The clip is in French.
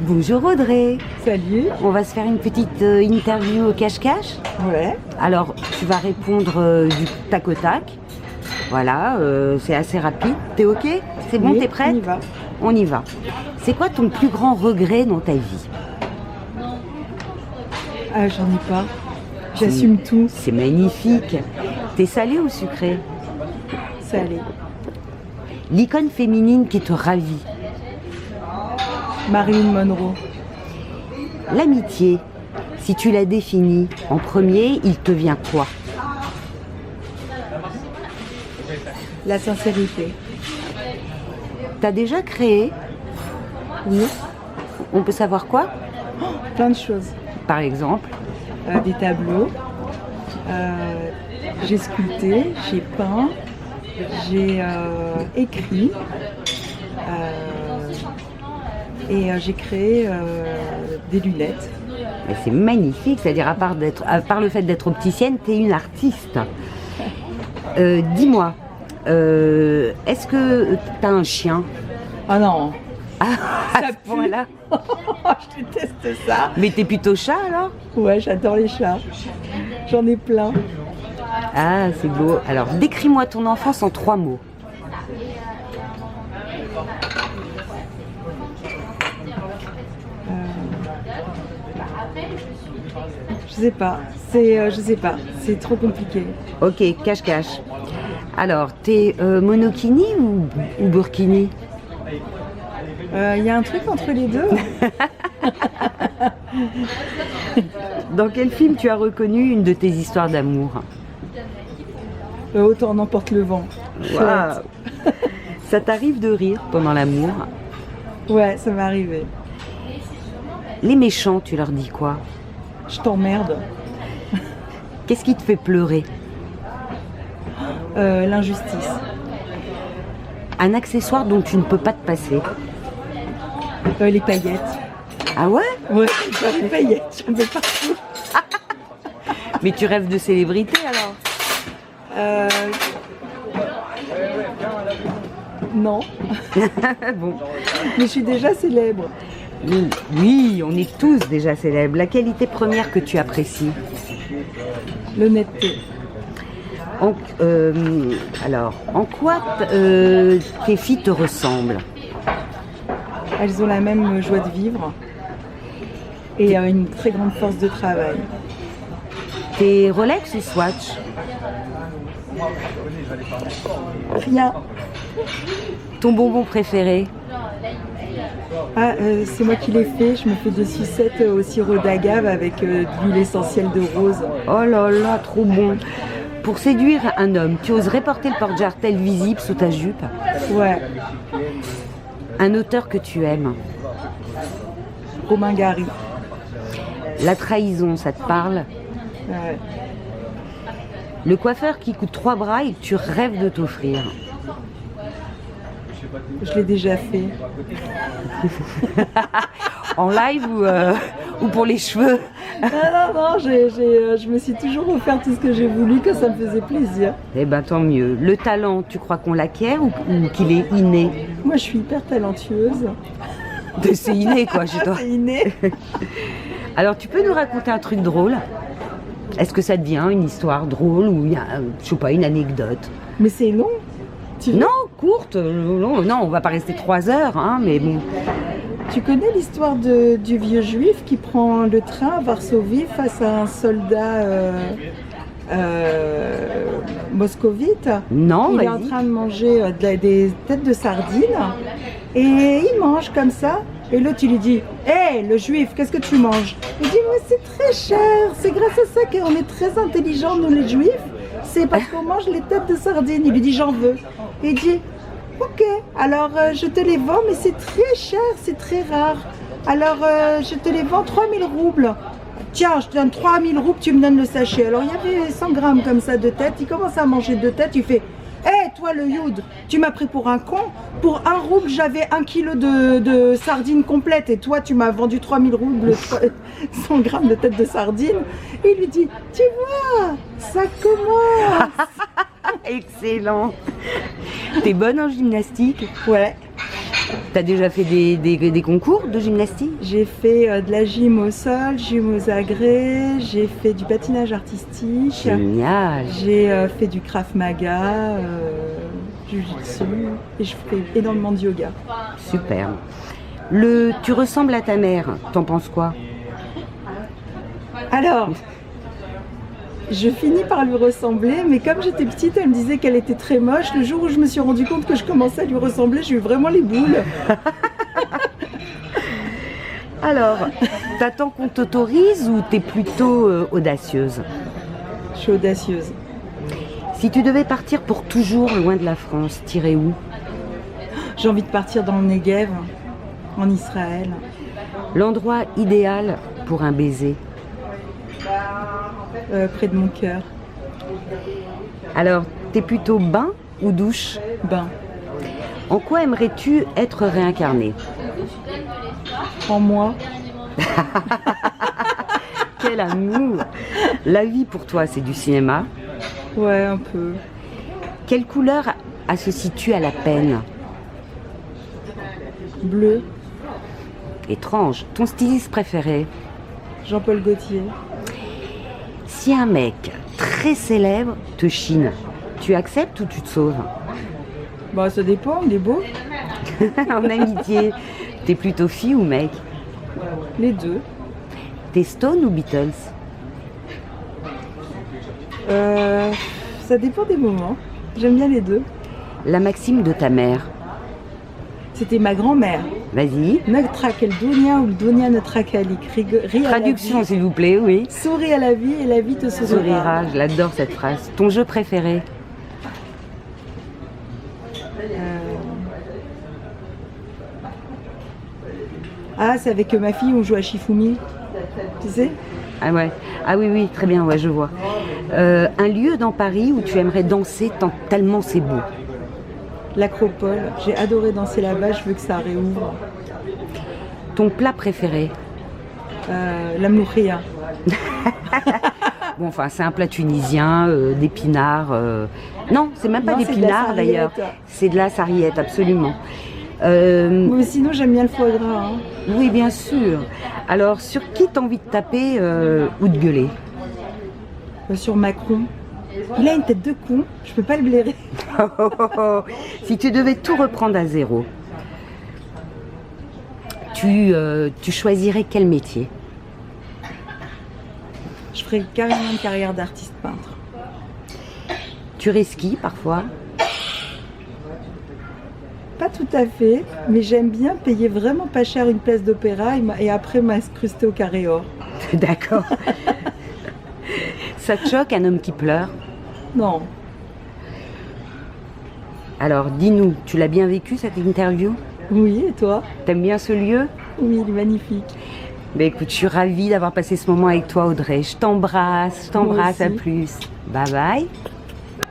Bonjour Audrey. Salut. On va se faire une petite interview au cache-cache. Ouais. Alors, tu vas répondre du tac au tac. Voilà, c'est assez rapide. T'es ok? C'est bon, Oui, t'es prête? on y va. On y va. C'est quoi ton plus grand regret dans ta vie? Ah, j'en ai pas. J'assume tout. C'est magnifique. T'es salé ou sucré? Salé. L'icône féminine qui te ravit? Marilyn Monroe. L'amitié, si tu la définis en premier, il te vient quoi? La sincérité. T'as déjà créé? Oui. On peut savoir quoi? Plein de choses. Par exemple? Des tableaux. J'ai sculpté, j'ai peint, j'ai écrit. Et j'ai créé des lunettes. Et c'est magnifique, c'est-à-dire à part le fait d'être opticienne, tu es une artiste. Dis-moi, est-ce que tu as un chien? Ah non. À Ça ce pue. point-là? Je déteste ça. Mais t'es plutôt chat alors? Ouais, j'adore les chats. J'en ai plein. Ah, c'est beau. Alors, décris-moi ton enfance en 3 mots. Je sais pas. C'est trop compliqué. Ok, cache-cache. Alors, t'es monokini ou burkini? Il y a un truc entre les deux. Dans quel film tu as reconnu une de tes histoires d'amour? Autant n'emporte le vent. Waouh. Ça t'arrive de rire pendant l'amour? Ouais, ça m'est arrivé. Les méchants, tu leur dis quoi? Je t'emmerde. Qu'est-ce qui te fait pleurer? L'injustice. Un accessoire dont tu ne peux pas te passer? Les paillettes. Ah ouais? Ouais, les paillettes, j'en veux partout. Mais tu rêves de célébrité alors? Non, Bon. mais je suis déjà célèbre. Oui, on est tous déjà célèbres. La qualité première que tu apprécies? L'honnêteté. Alors, en quoi tes filles te ressemblent? Elles ont la même joie de vivre et une très grande force de travail. T'es Rolex ou Swatch? Rien. Ton bonbon préféré? Ah, c'est moi qui l'ai fait. Je me fais des sucettes au sirop d'agave avec de l'huile essentielle de rose. Oh là là, trop bon. Pour séduire un homme, tu oserais porter le porte-jartel visible sous ta jupe? Ouais, Un auteur que tu aimes? Romain Gary. La trahison, ça te parle? Ouais. Le coiffeur qui coûte 3 bras et que tu rêves de t'offrir? Je l'ai déjà fait. En live ou pour les cheveux? Non, je me suis toujours offert tout ce que j'ai voulu quand ça me faisait plaisir. Eh ben tant mieux. Le talent, tu crois qu'on l'acquiert ou qu'il est inné? Moi, je suis hyper talentueuse. C'est inné quoi chez toi. C'est inné. Alors tu peux nous raconter un truc drôle? Est-ce que ça devient une histoire drôle ou il y a, je sais pas, une anecdote? Mais c'est long. Tu veux- Non, courte. Non, on va pas rester 3 heures, hein, mais bon. Tu connais l'histoire du vieux juif qui prend le train à Varsovie face à un soldat moscovite? Non, Il est en vas-y. train de manger des têtes de sardines et il mange comme ça. Et l'autre il lui dit: Hé, le juif, qu'est-ce que tu manges? Il dit: Mais c'est très cher, c'est grâce à ça qu'on est très intelligents nous les juifs, c'est parce qu'on mange les têtes de sardines. Il lui dit: J'en veux. Et il dit: Ok, alors je te les vends, mais c'est très cher, c'est très rare. Alors je te les vends 3000 roubles. Tiens, je te donne 3000 roubles, tu me donnes le sachet. Alors il y avait 100 grammes comme ça de têtes. Il commence à manger 2 têtes, il fait: Hé, toi le Youd, tu m'as pris pour un con. Pour 1 rouble, j'avais 1 kilo de sardines complètes. Et toi, tu m'as vendu 3000 roubles, 100 grammes de tête de sardines. Et il lui dit: Tu vois, ça commence. Excellent. T'es bonne en gymnastique? Ouais. T'as déjà fait des concours de gymnastique? J'ai fait de la gym au sol, gym aux agrès, j'ai fait du patinage artistique, Génial. j'ai fait du Krav Maga, Jiu-Jitsu, et je fais énormément de yoga. Superbe. Tu ressembles à ta mère, t'en penses quoi? Alors, je finis par lui ressembler, mais comme j'étais petite, elle me disait qu'elle était très moche. Le jour où je me suis rendu compte que je commençais à lui ressembler, j'ai eu vraiment les boules. Alors, t'attends qu'on t'autorise ou t'es plutôt audacieuse? Je suis audacieuse. Si tu devais partir pour toujours loin de la France, t'irais où? J'ai envie de partir dans le Negev, en Israël. L'endroit idéal pour un baiser? Près de mon cœur. Alors, t'es plutôt bain ou douche? Ben, En quoi aimerais-tu être réincarné? en moi, Quel amour! La vie pour toi, c'est du cinéma. ouais, un peu. Quelle couleur associes-tu à la peine? Bleu, Étrange. Ton styliste préféré? Jean-Paul Gaultier. Si un mec très célèbre te chine, tu acceptes ou tu te sauves? Bah, ça dépend, il est beau. En amitié, t'es plutôt fille ou mec? Les deux. T'es Stone ou Beatles? Ça dépend des moments. J'aime bien les deux. La maxime de ta mère? C'était ma grand-mère. Vas-y. Ne traque le dunia ou le dunia ne trakalik. Ris à la Traduction, vie. s'il vous plaît, oui. Souris à la vie et la vie te sourira. Sourira, je l'adore cette phrase. Ton jeu préféré? Ah, c'est avec ma fille, on joue à Shifumi. Tu sais? Ah ouais. Ah oui, oui, très bien, ouais, je vois. Un lieu dans Paris où tu aimerais danser tellement c'est beau? L'Acropole. J'ai adoré danser là-bas, je veux que ça réouvre. Ton plat préféré? La mouria. Bon, enfin, c'est un plat tunisien, d'épinards. Non, c'est même pas Non, c'est de la d'épinards d'ailleurs. sarriette. C'est de la sarriette, absolument. Mais sinon, j'aime bien le foie gras. Hein. Oui, bien sûr. Alors, sur qui t'as envie de taper ou de gueuler? Sur Macron. Il a une tête de con, je peux pas le blairer. Si tu devais tout reprendre à zéro, tu choisirais quel métier? Je ferais carrément une carrière d'artiste peintre. Tu risques parfois? Pas tout à fait, mais j'aime bien payer vraiment pas cher une place d'opéra et après m'incruster au carré or. D'accord. Ça te choque un homme qui pleure? Non, Alors, dis-nous, tu l'as bien vécu cette interview? oui, et toi? T'aimes bien ce lieu? Oui, il est magnifique. Ben écoute, je suis ravie d'avoir passé ce moment avec toi, Audrey. Je t'embrasse, Moi à aussi. plus. Bye bye.